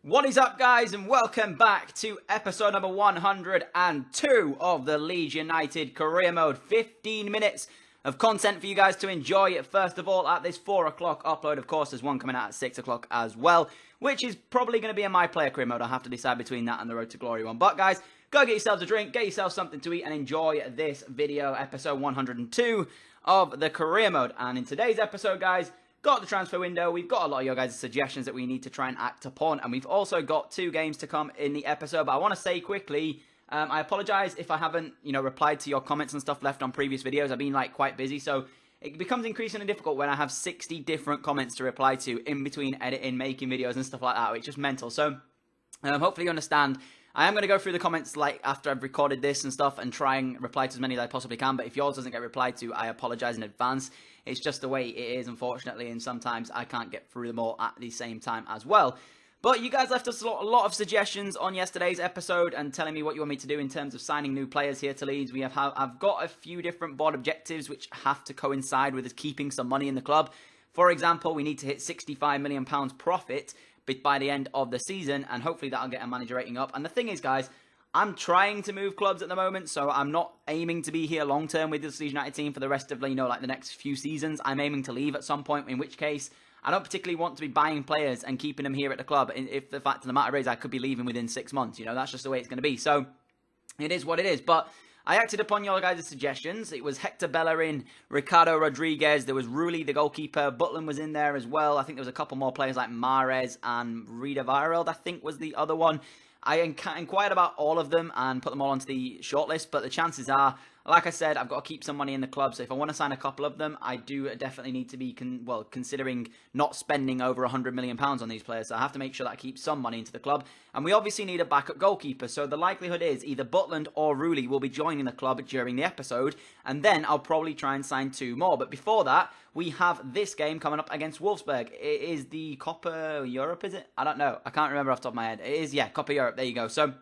What is up, guys, and welcome back to episode number 102 of the Leeds United Career Mode. 15 minutes of content for you guys to enjoy. First of all, at this 4 o'clock upload, of course, there's one coming out at 6 o'clock as well, which is probably going to be in my player career mode. I'll have to decide between that and the Road to Glory one. But, guys, go get yourselves a drink, get yourself something to eat, and enjoy this video, episode 102 of the Career Mode. And in today's episode, guys, got the transfer window. We've got a lot of your guys' suggestions that we need to try and act upon, and we've also got 2 games to come in the episode. But I want to say quickly, I apologize if I haven't, replied to your comments and stuff left on previous videos. I've been quite busy, so it becomes increasingly difficult when I have 60 different comments to reply to in between editing, making videos and stuff like that. It's just mental. So hopefully you understand. I am going to go through the comments after I've recorded this and stuff and try and reply to as many as I possibly can. But if yours doesn't get replied to, I apologize in advance. It's just the way it is, unfortunately, and sometimes I can't get through them all at the same time as well. But you guys left us a lot of suggestions on yesterday's episode and telling me what you want me to do in terms of signing new players here to Leeds. I've got a few different board objectives which have to coincide with us keeping some money in the club. For example, we need to hit £65 million profit by the end of the season, and hopefully that'll get a manager rating up. And the thing is, guys, I'm trying to move clubs at the moment, so I'm not aiming to be here long term with this Leeds United team for the rest of, the next few seasons. I'm aiming to leave at some point, in which case I don't particularly want to be buying players and keeping them here at the club. If the fact of the matter is I could be leaving within 6 months, that's just the way it's going to be. So it is what it is. But I acted upon your guys' suggestions. It was Hector Bellerin, Ricardo Rodriguez, there was Rulli, the goalkeeper, Butland was in there as well. I think there was a couple more players like Mahrez and Rida Vireld, I think was the other one. I inquired about all of them and put them all onto the shortlist, but the chances are, like I said, I've got to keep some money in the club, so if I want to sign a couple of them, I do definitely need to be, considering not spending over £100 million on these players, so I have to make sure that I keep some money into the club, and we obviously need a backup goalkeeper, so the likelihood is either Butland or Rulli will be joining the club during the episode, and then I'll probably try and sign 2 more, but before that, we have this game coming up against Wolfsburg. It is the Copa Europe, is it? I don't know. I can't remember off the top of my head. It is, yeah, Copa Europe. There you go. So,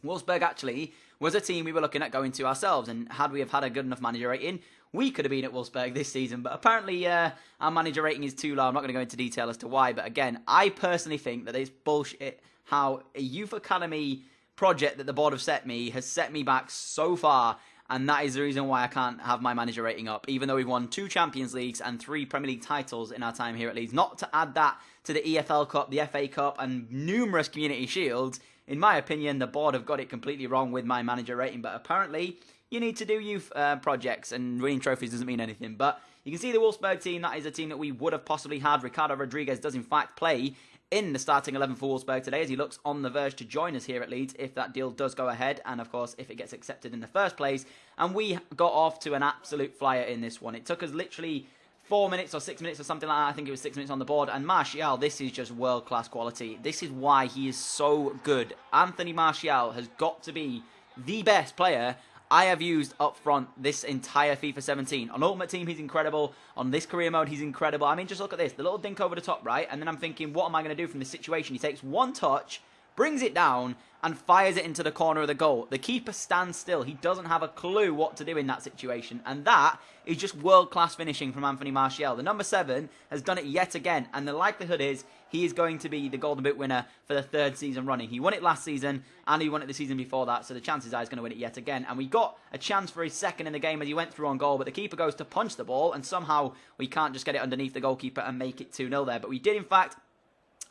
Wolfsburg actually was a team we were looking at going to ourselves, and had we have had a good enough manager rating, we could have been at Wolfsburg this season, but apparently our manager rating is too low. I'm not going to go into detail as to why, but again, I personally think that it's bullshit how a youth academy project that the board have set me has set me back so far, and that is the reason why I can't have my manager rating up, even though we've won 2 Champions Leagues and 3 Premier League titles in our time here at Leeds. Not to add that to the EFL Cup, the FA Cup, and numerous Community Shields. In my opinion, the board have got it completely wrong with my manager rating, but apparently you need to do youth projects, and winning trophies doesn't mean anything. But you can see the Wolfsburg team, that is a team that we would have possibly had. Ricardo Rodriguez does in fact play in the starting 11 for Wolfsburg today, as he looks on the verge to join us here at Leeds if that deal does go ahead, and of course if it gets accepted in the first place. And we got off to an absolute flyer in this one. It took us literally 4 minutes or 6 minutes or something like that. I think it was 6 minutes on the board. And Martial, this is just world-class quality. This is why he is so good. Anthony Martial has got to be the best player I have used up front this entire FIFA 17. On Ultimate Team, he's incredible. On this career mode, he's incredible. I mean, just look at this. The little dink over the top, right? And then I'm thinking, what am I going to do from this situation? He takes one touch, brings it down, and fires it into the corner of the goal. The keeper stands still. He doesn't have a clue what to do in that situation. And that is just world-class finishing from Anthony Martial. The number 7 has done it yet again. And the likelihood is he is going to be the Golden Boot winner for the 3rd season running. He won it last season, and he won it the season before that. So the chances are he's going to win it yet again. And we got a chance for his second in the game as he went through on goal. But the keeper goes to punch the ball, and somehow we can't just get it underneath the goalkeeper and make it 2-0 there. But we did, in fact,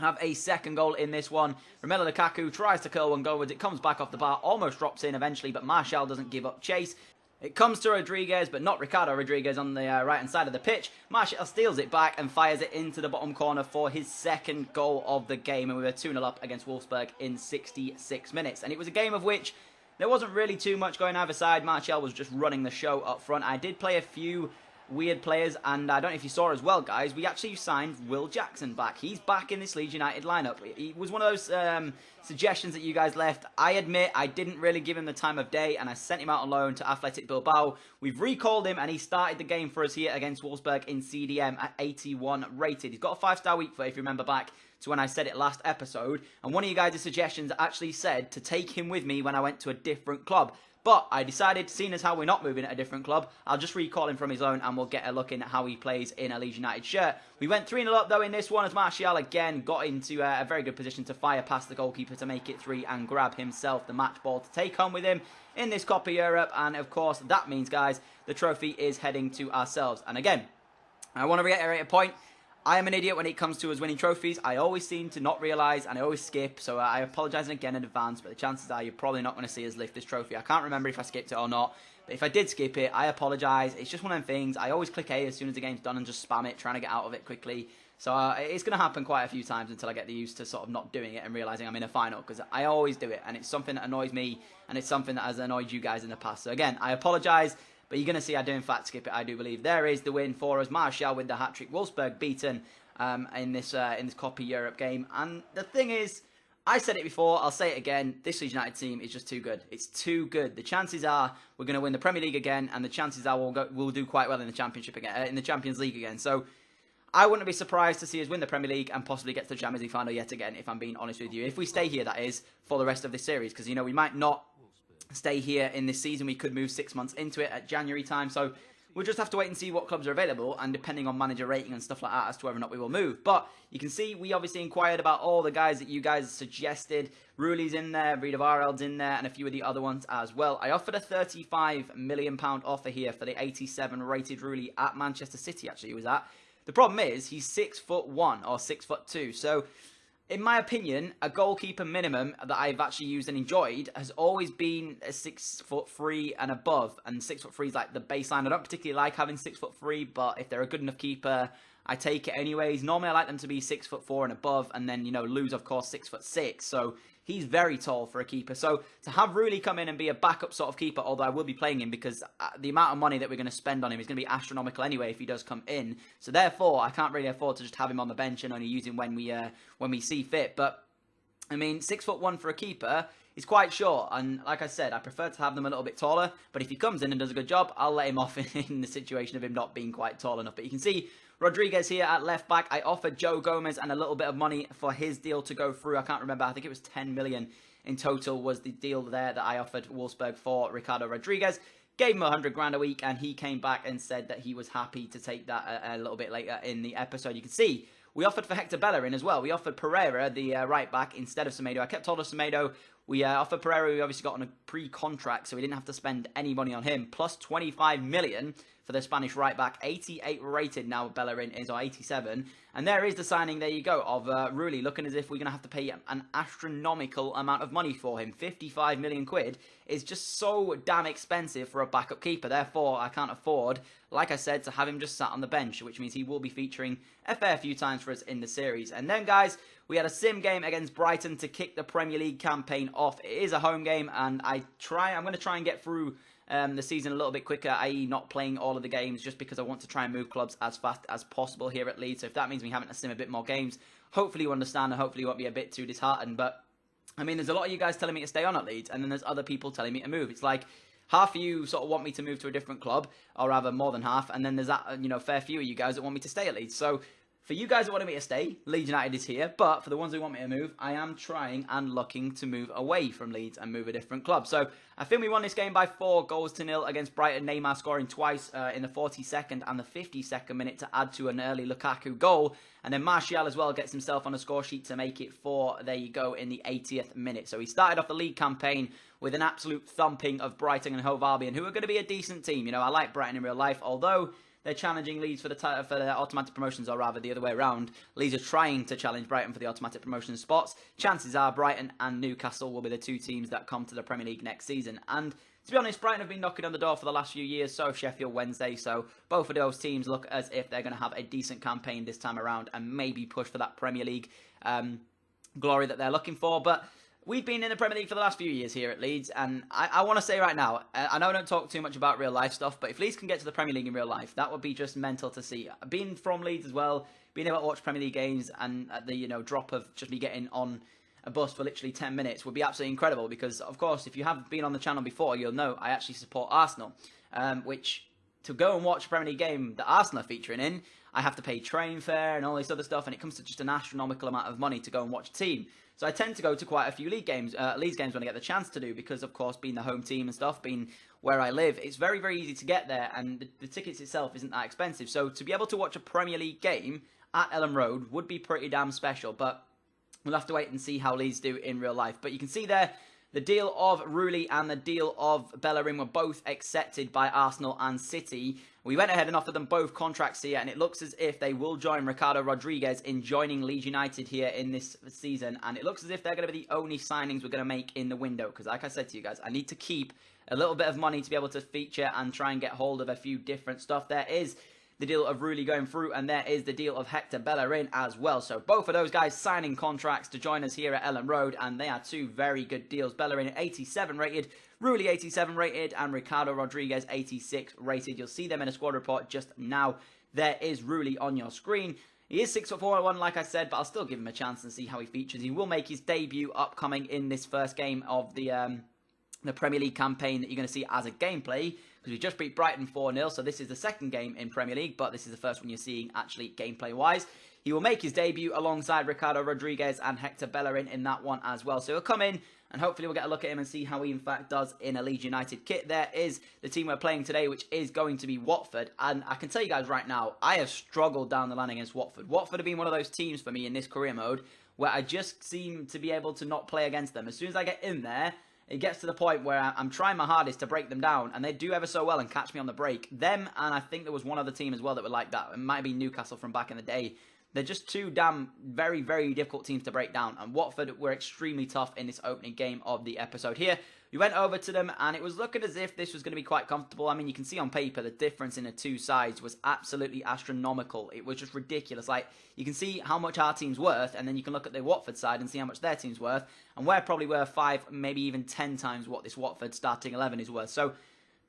have a second goal in this one. Romelu Lukaku tries to curl one goalwards. It comes back off the bar, almost drops in eventually, but Martial doesn't give up chase. It comes to Rodriguez, but not Ricardo Rodriguez on the right-hand side of the pitch. Martial steals it back and fires it into the bottom corner for his second goal of the game. And we were 2-0 up against Wolfsburg in 66 minutes. And it was a game of which there wasn't really too much going either side. Martial was just running the show up front. I did play a few weird players, and I don't know if you saw as well, guys, we actually signed Will Jackson back. He's back in this Leeds United lineup. He was one of those suggestions that you guys left. I admit I didn't really give him the time of day, and I sent him out on loan to Athletic Bilbao. We've recalled him, and he started the game for us here against Wolfsburg in CDM at 81 rated. He's got a 5-star weak foot, if you remember back to when I said it last episode, and one of you guys' suggestions actually said to take him with me when I went to a different club. But I decided, seeing as how we're not moving at a different club, I'll just recall him from his loan and we'll get a look in at how he plays in a Leeds United shirt. We went 3-0 up though in this one as Martial again got into a very good position to fire past the goalkeeper to make it 3 and grab himself the match ball to take home with him in this Copa Europe. And of course that means, guys, the trophy is heading to ourselves. And again, I want to reiterate a point. I am an idiot when it comes to us winning trophies. I always seem to not realise and I always skip, so I apologise again in advance, but the chances are you're probably not going to see us lift this trophy. I can't remember if I skipped it or not, but if I did skip it, I apologise. It's just one of them things. I always click A as soon as the game's done and just spam it, trying to get out of it quickly. So it's going to happen quite a few times until I get used to sort of not doing it and realising I'm in a final, because I always do it, and it's something that annoys me, and it's something that has annoyed you guys in the past. So again, I apologise. But you're going to see I do in fact skip it, I do believe. There is the win for us. Martial with the hat-trick. Wolfsburg beaten in this Copa Europe game. And the thing is, I said it before, I'll say it again, this Leeds United team is just too good. It's too good. The chances are we're going to win the Premier League again, and the chances are we'll do quite well in the Championship again, in the Champions League again. So I wouldn't be surprised to see us win the Premier League and possibly get to the Champions League final yet again, if I'm being honest with you. If we stay here, that is, for the rest of this series. Because, you know, we might not stay here in this season. We could move 6 months into it at January time. So we'll just have to wait and see what clubs are available, and depending on manager rating and stuff like that as to whether or not we will move. But you can see we obviously inquired about all the guys that you guys suggested. Ruli's in there, Rita Varel's in there, and a few of the other ones as well. I offered a £35 million offer here for the 87 rated Ruli at Manchester City, actually, he was at. The problem is he's 6'1" or 6'2", so in my opinion, a goalkeeper minimum that I've actually used and enjoyed has always been a 6'3" and above. And 6'3" is like the baseline. I don't particularly like having 6'3", but if they're a good enough keeper, I take it anyways. Normally, I like them to be 6'4" and above, and then, you know, lose, of course, 6'6". So he's very tall for a keeper. So to have Ruli come in and be a backup sort of keeper, although I will be playing him because the amount of money that we're going to spend on him is going to be astronomical anyway if he does come in. So therefore, I can't really afford to just have him on the bench and only use him when we see fit. But I mean, 6'1" for a keeper is quite short, and like I said, I prefer to have them a little bit taller. But if he comes in and does a good job, I'll let him off in the situation of him not being quite tall enough. But you can see Rodriguez here at left back. I offered Joe Gomez and a little bit of money for his deal to go through. I can't remember. I think it was 10 million in total was the deal there that I offered Wolfsburg for Ricardo Rodriguez. Gave him 100 grand a week, and he came back and said that he was happy to take that a little bit later in the episode. You can see we offered for Hector Bellerin as well. We offered Pereira, the right back, instead of Semedo. I kept hold of Semedo. We offered Pereira, we obviously got on a pre-contract, so we didn't have to spend any money on him. Plus 25 million for the Spanish right back. 88 rated now, Bellerin is, or 87. And there is the signing, there you go, of Ruli, looking as if we're going to have to pay an astronomical amount of money for him. 55 million quid is just so damn expensive for a backup keeper. Therefore, I can't afford, like I said, to have him just sat on the bench, which means he will be featuring a fair few times for us in the series. And then, guys, we had a sim game against Brighton to kick the Premier League campaign off. It is a home game, and I'm going to try and get through the season a little bit quicker, i.e. not playing all of the games, just because I want to try and move clubs as fast as possible here at Leeds. So if that means me having to sim a bit more games, hopefully you understand, and hopefully you won't be a bit too disheartened. But I mean, there's a lot of you guys telling me to stay on at Leeds, and then there's other people telling me to move. It's like half of you sort of want me to move to a different club, or rather more than half, and then there's that, you know, fair few of you guys that want me to stay at Leeds. So for you guys that wanted me to stay, Leeds United is here. But for the ones who want me to move, I am trying and looking to move away from Leeds and move a different club. So I think we won this game by 4-0 against Brighton. Neymar scoring twice in the 42nd and the 52nd minute to add to an early Lukaku goal. And then Martial as well gets himself on a score sheet to make it 4, there you go, in the 80th minute. So he started off the league campaign with an absolute thumping of Brighton and Hove Albion, who are going to be a decent team. You know, I like Brighton in real life, although they're challenging Leeds for the automatic promotions, or rather the other way around. Leeds are trying to challenge Brighton for the automatic promotion spots. Chances are Brighton and Newcastle will be the two teams that come to the Premier League next season. And to be honest, Brighton have been knocking on the door for the last few years, so have Sheffield Wednesday. So both of those teams look as if they're going to have a decent campaign this time around and maybe push for that Premier League glory that they're looking for. But we've been in the Premier League for the last few years here at Leeds, and I want to say right now, I know I don't talk too much about real life stuff, but if Leeds can get to the Premier League in real life, that would be just mental to see. Being from Leeds as well, being able to watch Premier League games, and at the, you know, drop of just me getting on a bus for literally 10 minutes would be absolutely incredible, because of course, if you have been on the channel before, you'll know I actually support Arsenal, which to go and watch a Premier League game that Arsenal are featuring in, I have to pay train fare and all this other stuff, and it comes to just an astronomical amount of money to go and watch a team. So I tend to go to quite a few Leeds games when I get the chance to do, because of course being the home team and stuff, being where I live, it's very, very easy to get there, and the tickets itself isn't that expensive. So to be able to watch a Premier League game at Ellen Road would be pretty damn special, but we'll have to wait and see how Leeds do in real life. But you can see there, the deal of Rulli and the deal of Bellerin were both accepted by Arsenal and City. We went ahead and offered them both contracts here, and it looks as if they will join Ricardo Rodriguez in joining Leeds United here in this season. And it looks as if they're going to be the only signings we're going to make in the window. Because like I said to you guys, I need to keep a little bit of money to be able to feature and try and get hold of a few different stuff. There is the deal of Rulli going through, and there is the deal of Hector Bellerin as well. So both of those guys signing contracts to join us here at Ellen Road, and they are two very good deals. Bellerin 87 rated, Rulli 87 rated, and Ricardo Rodriguez 86 rated. You'll see them in a squad report just now. There is Rulli on your screen. He is 6'4", like I said, but I'll still give him a chance and see how he features. He will make his debut upcoming in this first game of the Premier League campaign that you're going to see as a gameplay, because we just beat Brighton 4-0, so this is the second game in Premier League, but this is the first one you're seeing actually gameplay-wise. He will make his debut alongside Ricardo Rodriguez and Hector Bellerin in that one as well. So he'll come in, and hopefully we'll get a look at him and see how he in fact does in a Leeds United kit. There is the team we're playing today, which is going to be Watford, and I can tell you guys right now, I have struggled down the line against Watford. Watford have been one of those teams for me in this career mode where I just seem to be able to not play against them. As soon as I get in there, it gets to the point where I'm trying my hardest to break them down, and they do ever so well and catch me on the break. Them, and I think there was one other team as well that were like that. It might be Newcastle from back in the day. They're just two damn very, very difficult teams to break down, and Watford were extremely tough in this opening game of the episode here. We went over to them, and it was looking as if this was going to be quite comfortable. I mean, you can see on paper the difference in the two sides was absolutely astronomical. It was just ridiculous. Like, you can see how much our team's worth, and then you can look at the Watford side and see how much their team's worth, and we're probably worth 5, maybe even 10 times what this Watford starting 11 is worth. So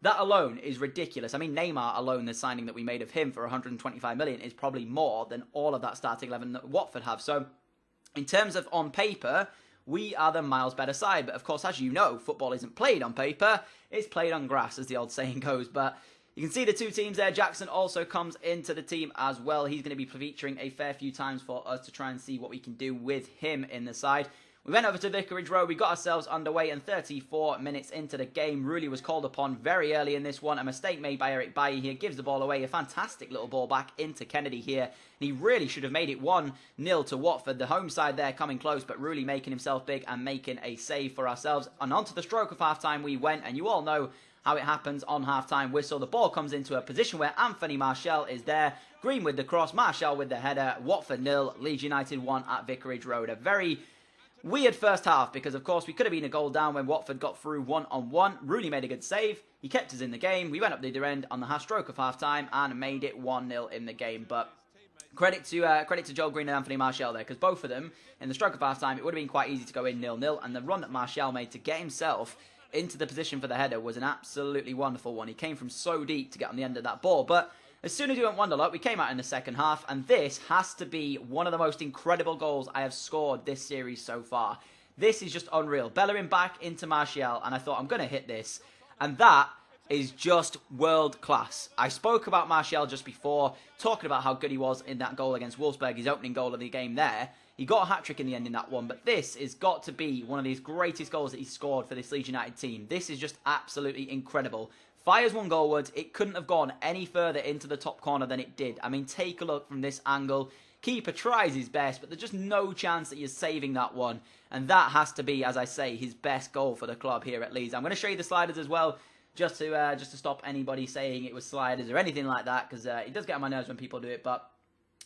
that alone is ridiculous. I mean, Neymar alone, the signing that we made of him for 125 million, is probably more than all of that starting 11 that Watford have. So in terms of on paper, we are the miles better side. But of course, as you know, football isn't played on paper. It's played on grass, as the old saying goes. But you can see the two teams there. Jackson also comes into the team as well. He's going to be featuring a fair few times for us to try and see what we can do with him in the side. We went over to Vicarage Road. We got ourselves underway, and 34 minutes into the game, Rulli was called upon very early in this one. A mistake made by Eric Bailly here. Gives the ball away. A fantastic little ball back into Kennedy here. And he really should have made it 1-0 to Watford. The home side there coming close, but Rulli making himself big and making a save for ourselves. And onto the stroke of half-time we went, and you all know how it happens on half-time whistle. The ball comes into a position where Anthony Martial is there. Green with the cross, Martial with the header. Watford 0, Leeds United 1 at Vicarage Road. A very weird first half, because of course we could have been a goal down when Watford got through 1-on-1. Rulli made a good save. He kept us in the game. We went up the other end on the half stroke of half-time and made it 1-0 in the game. But credit to Joel Green and Anthony Martial there, because both of them in the stroke of half-time, it would have been quite easy to go in 0-0. And the run that Martial made to get himself into the position for the header was an absolutely wonderful one. He came from so deep to get on the end of that ball. But as soon as he went 1-0 we came out in the second half, and this has to be one of the most incredible goals I have scored this series so far. This is just unreal. Bellerin back into Martial, and I thought, I'm going to hit this. And that is just world class. I spoke about Martial just before, talking about how good he was in that goal against Wolfsburg, his opening goal of the game there. He got a hat-trick in the end in that one, but this has got to be one of these greatest goals that he's scored for this Leeds United team. This is just absolutely incredible. Fires one goalwards. It couldn't have gone any further into the top corner than it did. I mean, take a look from this angle. Keeper tries his best, but there's just no chance that you're saving that one. And that has to be, as I say, his best goal for the club here at Leeds. I'm going to show you the sliders as well, just to stop anybody saying it was sliders or anything like that, because it does get on my nerves when people do it. But,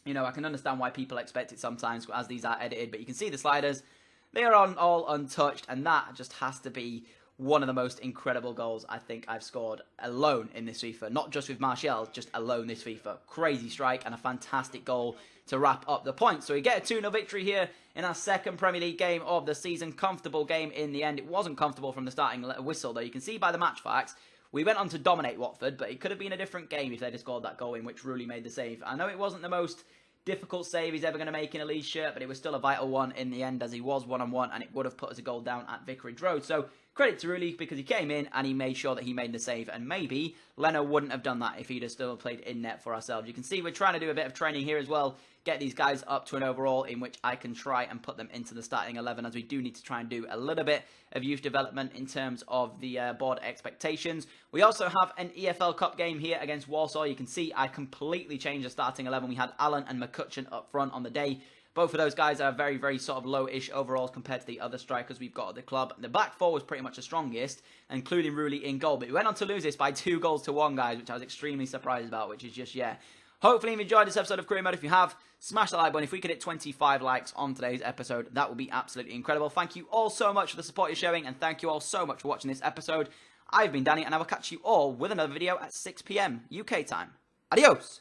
you know, I can understand why people expect it sometimes as these are edited. But you can see the sliders. They are all untouched, and that just has to be one of the most incredible goals I think I've scored alone in this FIFA. Not just with Martial, just alone this FIFA. Crazy strike and a fantastic goal to wrap up the points. So we get a 2-0 victory here in our second Premier League game of the season. Comfortable game in the end. It wasn't comfortable from the starting whistle, though. You can see by the match facts, we went on to dominate Watford, but it could have been a different game if they'd have scored that goal in which Rulli made the save. I know it wasn't the most difficult save he's ever going to make in a Leeds shirt, but it was still a vital one in the end, as he was 1-on-1, and it would have put us a goal down at Vicarage Road. So credit to Rulli because he came in and he made sure that he made the save. And maybe Leno wouldn't have done that if he'd have still played in net for ourselves. You can see we're trying to do a bit of training here as well. Get these guys up to an overall in which I can try and put them into the starting 11, as we do need to try and do a little bit of youth development in terms of the board expectations. We also have an EFL Cup game here against Walsall. You can see I completely changed the starting 11. We had Allen and McCutcheon up front on the day. Both of those guys are very, very sort of low-ish overalls compared to the other strikers we've got at the club. The back four was pretty much the strongest, including Rulli in goal. But we went on to lose this by 2-1, guys, which I was extremely surprised about, which is just, yeah. Hopefully you've enjoyed this episode of Career Mode. If you have, smash the like button. If we could hit 25 likes on today's episode, that would be absolutely incredible. Thank you all so much for the support you're showing, and thank you all so much for watching this episode. I've been Danny, and I will catch you all with another video at 6 PM UK time. Adios!